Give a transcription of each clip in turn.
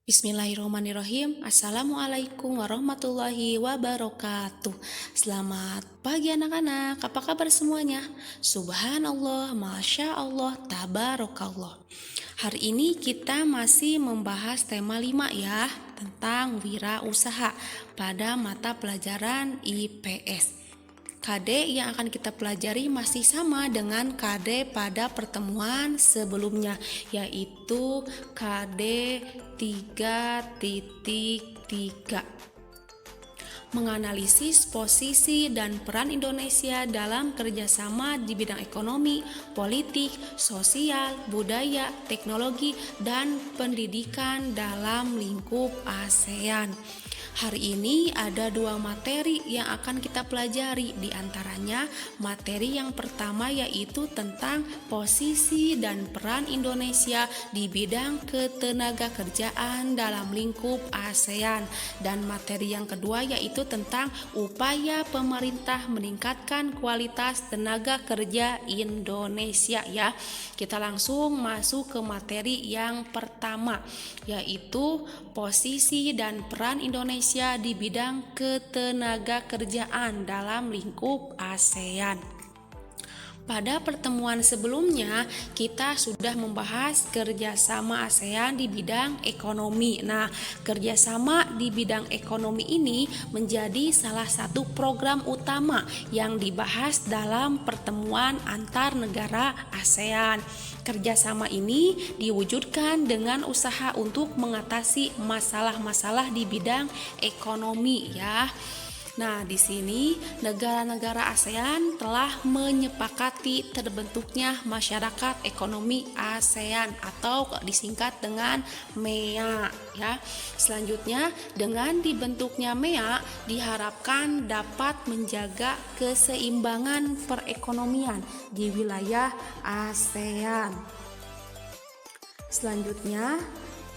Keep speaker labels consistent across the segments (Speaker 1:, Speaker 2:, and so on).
Speaker 1: Bismillahirrahmanirrahim. Assalamualaikum warahmatullahi wabarakatuh. Selamat pagi anak-anak. Apa kabar semuanya? Subhanallah, Masya Allah, Tabarakallah. Hari ini kita masih membahas tema 5 ya, tentang wirausaha pada mata pelajaran IPS. KD yang akan kita pelajari masih sama dengan KD pada pertemuan sebelumnya, yaitu KD 3.3. Menganalisis posisi dan peran Indonesia dalam kerjasama di bidang ekonomi, politik, sosial, budaya, teknologi, dan pendidikan dalam lingkup ASEAN. Hari ini ada 2 materi yang akan kita pelajari. Di antaranya materi yang pertama yaitu tentang posisi dan peran Indonesia di bidang ketenagakerjaan dalam lingkup ASEAN. Dan materi yang kedua yaitu tentang upaya pemerintah meningkatkan kualitas tenaga kerja Indonesia ya. Kita langsung masuk ke materi yang pertama, yaitu posisi dan peran Indonesia di bidang ketenagakerjaan dalam lingkup ASEAN. Pada pertemuan sebelumnya, kita sudah membahas kerjasama ASEAN di bidang ekonomi. Nah, kerjasama di bidang ekonomi ini menjadi salah satu program utama yang dibahas dalam pertemuan antar negara ASEAN. Kerjasama ini diwujudkan dengan usaha untuk mengatasi masalah-masalah di bidang ekonomi ya. Nah, di sini negara-negara ASEAN telah menyepakati terbentuknya Masyarakat Ekonomi ASEAN atau disingkat dengan MEA ya. Selanjutnya, dengan dibentuknya MEA diharapkan dapat menjaga keseimbangan perekonomian di wilayah ASEAN. Selanjutnya,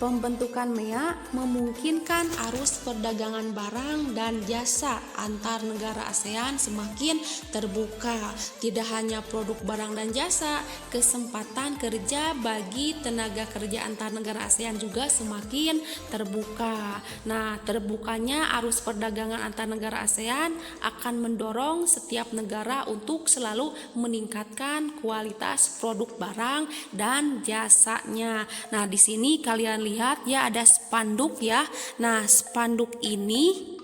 Speaker 1: pembentukan MEA memungkinkan arus perdagangan barang dan jasa antar negara ASEAN semakin terbuka. Tidak hanya produk barang dan jasa, kesempatan kerja bagi tenaga kerja antar negara ASEAN juga semakin terbuka. Nah, terbukanya arus perdagangan antar negara ASEAN akan mendorong setiap negara untuk selalu meningkatkan kualitas produk barang dan jasanya. Nah, di sini kalian lihat ya ada spanduk ya. Nah, spanduk ini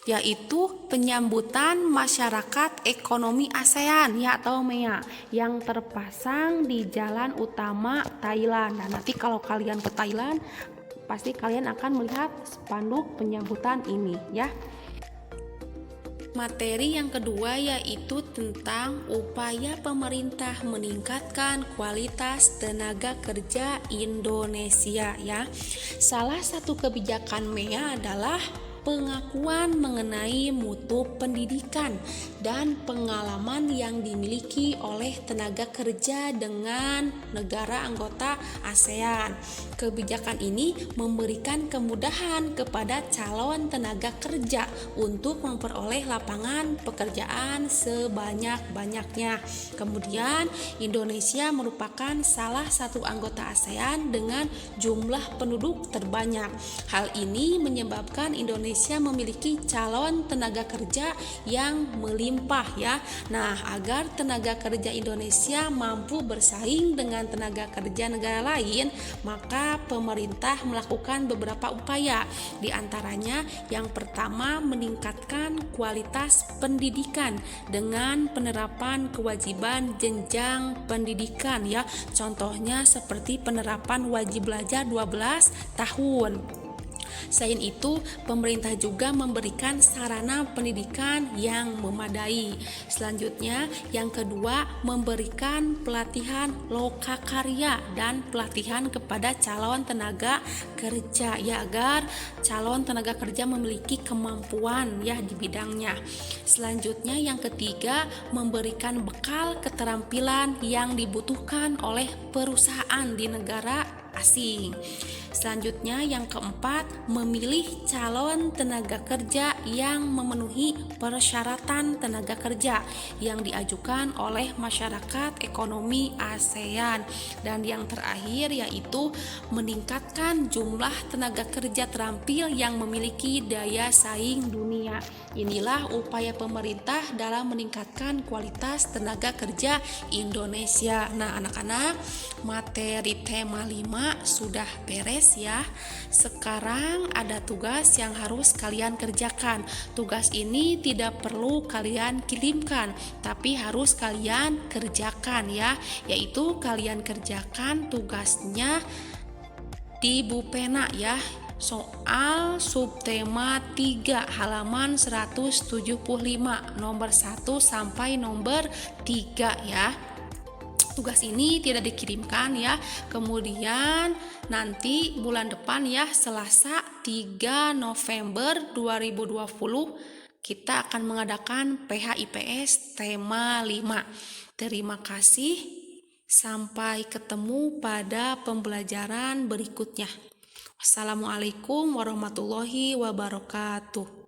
Speaker 1: yaitu penyambutan Masyarakat Ekonomi ASEAN ya atau MEA yang terpasang di jalan utama Thailand. Nah, nanti kalau kalian ke Thailand pasti kalian akan melihat spanduk penyambutan ini ya. Materi yang kedua yaitu tentang upaya pemerintah meningkatkan kualitas tenaga kerja Indonesia ya. Salah satu kebijakan MEA adalah pengakuan mengenai mutu pendidikan dan pengalaman yang dimiliki oleh tenaga kerja dengan negara anggota ASEAN. Kebijakan ini memberikan kemudahan kepada calon tenaga kerja untuk memperoleh lapangan pekerjaan sebanyak-banyaknya. Kemudian, Indonesia merupakan salah satu anggota ASEAN dengan jumlah penduduk terbanyak. Hal ini menyebabkan Indonesia memiliki calon tenaga kerja yang melimpah ya. Nah, agar tenaga kerja Indonesia mampu bersaing dengan tenaga kerja negara lain, maka pemerintah melakukan beberapa upaya. Di antaranya yang pertama meningkatkan kualitas pendidikan dengan penerapan kewajiban jenjang pendidikan ya. Contohnya seperti penerapan wajib belajar 12 tahun. Selain itu, pemerintah juga memberikan sarana pendidikan yang memadai. Selanjutnya, yang kedua, memberikan pelatihan lokakarya dan pelatihan kepada calon tenaga kerja ya agar calon tenaga kerja memiliki kemampuan ya di bidangnya. Selanjutnya, yang ketiga, memberikan bekal keterampilan yang dibutuhkan oleh perusahaan di negara asing. Selanjutnya yang keempat, memilih calon tenaga kerja yang memenuhi persyaratan tenaga kerja yang diajukan oleh masyarakat ekonomi ASEAN. Dan yang terakhir yaitu meningkatkan jumlah tenaga kerja terampil yang memiliki daya saing dunia. Inilah upaya pemerintah dalam meningkatkan kualitas tenaga kerja Indonesia. Nah, anak-anak, materi tema 5 sudah beres ya. Sekarang ada tugas yang harus kalian kerjakan. Tugas ini tidak perlu kalian kirimkan, tapi harus kalian kerjakan ya. Yaitu kalian kerjakan tugasnya di Bupena ya. Soal subtema 3 halaman 175 nomor 1 sampai nomor 3 ya. Tugas ini tidak dikirimkan ya. Kemudian nanti bulan depan ya, Selasa 3 November 2020 kita akan mengadakan PHIPS tema 5. Terima kasih. Sampai ketemu pada pembelajaran berikutnya. Wassalamualaikum warahmatullahi wabarakatuh.